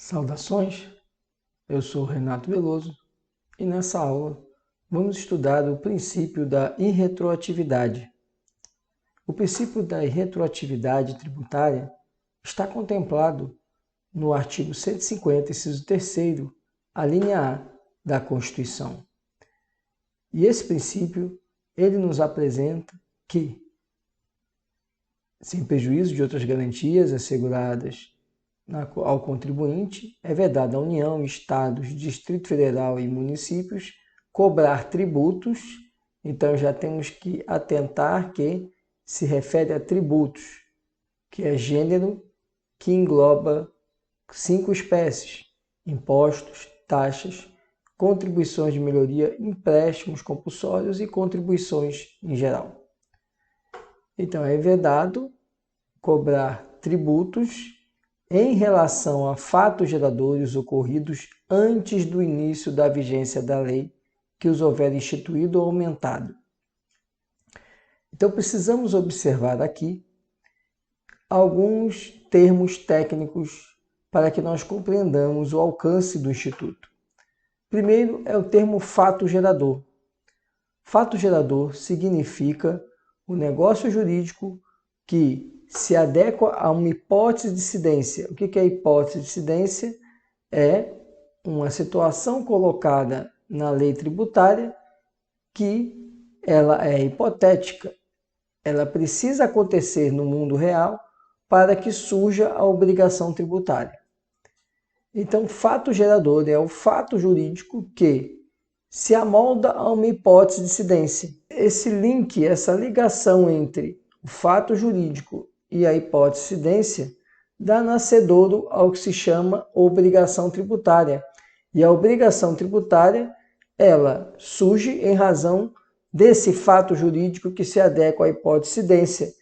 Saudações, eu sou Renato Veloso e nessa aula vamos estudar o princípio da irretroatividade. O princípio da irretroatividade tributária está contemplado no artigo 150, inciso 3º, a linha A da Constituição. E esse princípio, ele nos apresenta que, sem prejuízo de outras garantias asseguradas ao contribuinte, é vedado à União, Estados, Distrito Federal e municípios cobrar tributos. Então já temos que atentar que se refere a tributos, que é gênero que engloba 5 espécies: impostos, taxas, contribuições de melhoria, empréstimos compulsórios e contribuições em geral. Então é vedado cobrar tributos em relação a fatos geradores ocorridos antes do início da vigência da lei que os houver instituído ou aumentado. Então precisamos observar aqui alguns termos técnicos para que nós compreendamos o alcance do Instituto. Primeiro é o termo fato gerador. Fato gerador significa o negócio jurídico que se adequa a uma hipótese de incidência. O que é hipótese de incidência? É uma situação colocada na lei tributária que ela é hipotética. Ela precisa acontecer no mundo real para que surja a obrigação tributária. Então, fato gerador é o fato jurídico que se amolda a uma hipótese de incidência. Esse link, essa ligação entre o fato jurídico e a hipótese de incidência dá nascedouro ao que se chama obrigação tributária. E a obrigação tributária, ela surge em razão desse fato jurídico que se adequa à hipótese de incidência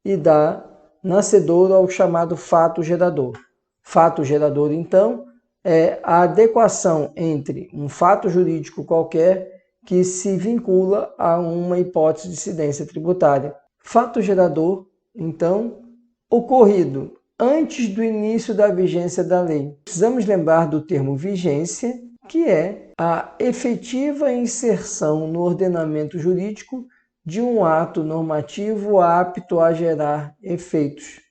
e dá nascedouro ao chamado fato gerador. Fato gerador, então, é a adequação entre um fato jurídico qualquer que se vincula a uma hipótese de incidência tributária. Fato gerador, então, ocorrido antes do início da vigência da lei. Precisamos lembrar do termo vigência, que é a efetiva inserção no ordenamento jurídico de um ato normativo apto a gerar efeitos.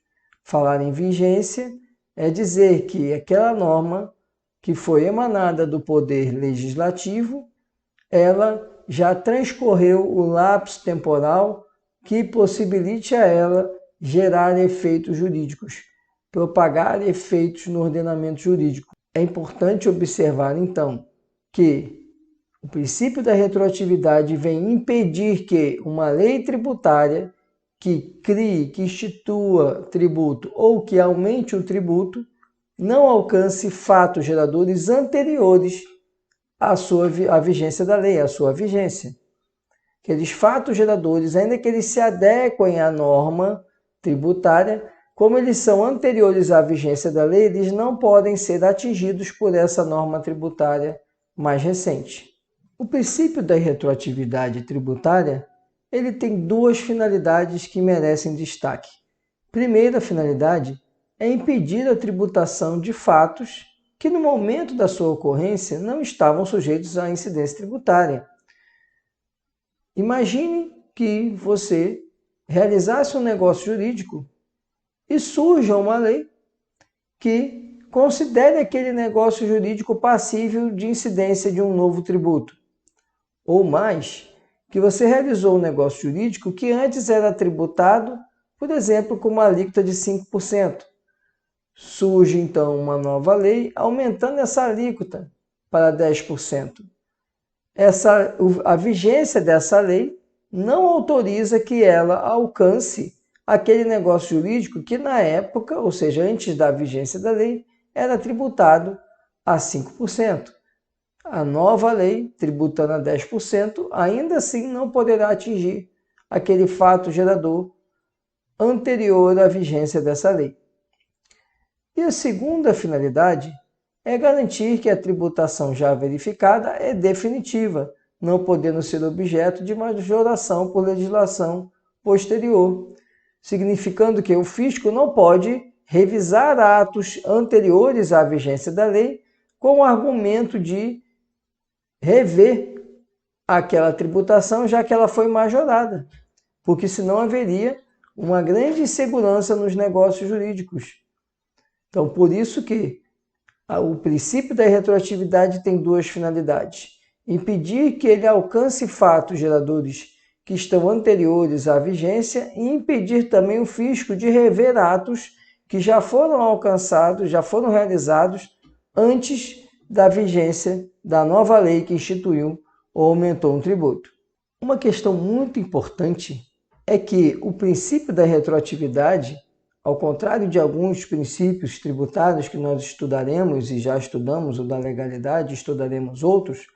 Falar em vigência é dizer que aquela norma que foi emanada do Poder Legislativo, ela já transcorreu o lapso temporal que possibilite a ela gerar efeitos jurídicos, propagar efeitos no ordenamento jurídico. É importante observar, então, que o princípio da retroatividade vem impedir que uma lei tributária que crie, que institua tributo ou que aumente o tributo não alcance fatos geradores anteriores à vigência da lei, à sua vigência. Aqueles fatos geradores, ainda que eles se adequem à norma tributária, como eles são anteriores à vigência da lei, eles não podem ser atingidos por essa norma tributária mais recente. O princípio da retroatividade tributária, ele tem duas finalidades que merecem destaque. Primeira finalidade é impedir a tributação de fatos que no momento da sua ocorrência não estavam sujeitos à incidência tributária. Imagine que você realizasse um negócio jurídico e surja uma lei que considere aquele negócio jurídico passível de incidência de um novo tributo. Ou mais, que você realizou um negócio jurídico que antes era tributado, por exemplo, com uma alíquota de 5%. Surge então uma nova lei aumentando essa alíquota para 10%. A vigência dessa lei não autoriza que ela alcance aquele negócio jurídico que na época, ou seja, antes da vigência da lei, era tributado a 5%. A nova lei, tributando a 10%, ainda assim não poderá atingir aquele fato gerador anterior à vigência dessa lei. E a segunda finalidade é garantir que a tributação já verificada é definitiva, não podendo ser objeto de majoração por legislação posterior, significando que o fisco não pode revisar atos anteriores à vigência da lei com o argumento de rever aquela tributação, já que ela foi majorada, porque senão haveria uma grande insegurança nos negócios jurídicos. Então, por isso que o princípio da retroatividade tem duas finalidades: impedir que ele alcance fatos geradores que estão anteriores à vigência e impedir também o fisco de rever atos que já foram alcançados, já foram realizados antes da vigência da nova lei que instituiu ou aumentou um tributo. Uma questão muito importante é que o princípio da retroatividade, ao contrário de alguns princípios tributários que nós estudaremos e já estudamos, o da legalidade, estudaremos outros,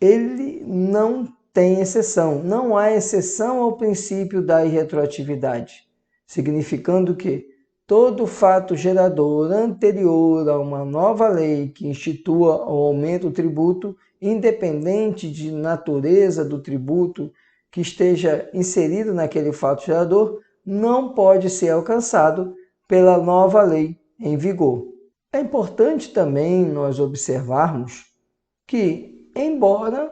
ele não tem exceção. Não há exceção ao princípio da retroatividade, significando que todo fato gerador anterior a uma nova lei que institua ou aumenta o tributo, independente de natureza do tributo que esteja inserido naquele fato gerador, não pode ser alcançado pela nova lei em vigor. É importante também nós observarmos que, embora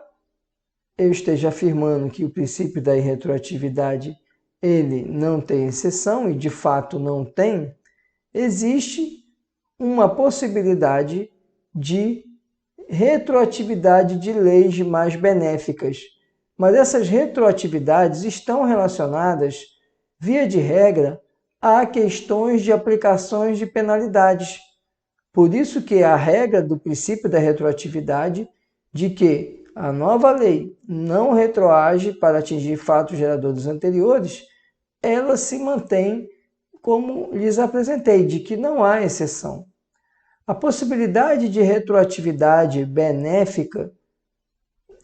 eu esteja afirmando que o princípio da irretroatividade ele não tem exceção, e de fato não tem, existe uma possibilidade de retroatividade de leis mais benéficas. Mas essas retroatividades estão relacionadas, via de regra, a questões de aplicações de penalidades. Por isso que a regra do princípio da retroatividade, de que a nova lei não retroage para atingir fatos geradores anteriores, ela se mantém como lhes apresentei, de que não há exceção. A possibilidade de retroatividade benéfica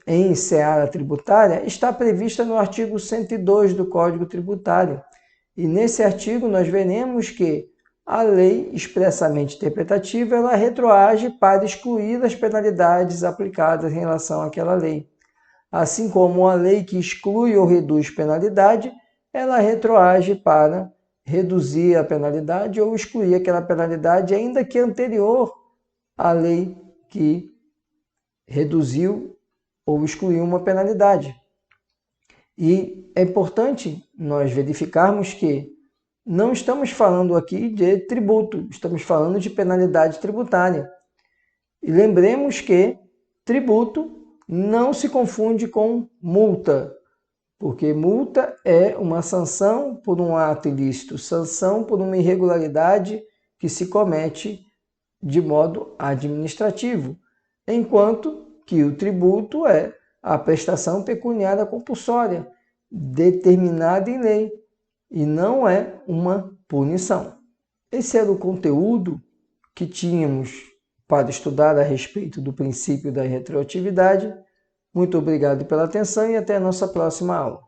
em seara tributária está prevista no artigo 102 do Código Tributário. E nesse artigo nós veremos que a lei expressamente interpretativa ela retroage para excluir as penalidades aplicadas em relação àquela lei. Assim como a lei que exclui ou reduz penalidade, ela retroage para reduzir a penalidade ou excluir aquela penalidade, ainda que anterior à lei que reduziu ou excluiu uma penalidade. E é importante nós verificarmos que não estamos falando aqui de tributo, estamos falando de penalidade tributária. E lembremos que tributo não se confunde com multa, porque multa é uma sanção por um ato ilícito, sanção por uma irregularidade que se comete de modo administrativo, enquanto que o tributo é a prestação pecuniária compulsória, determinada em lei, e não é uma punição. Esse era o conteúdo que tínhamos para estudar a respeito do princípio da retroatividade. Muito obrigado pela atenção e até a nossa próxima aula.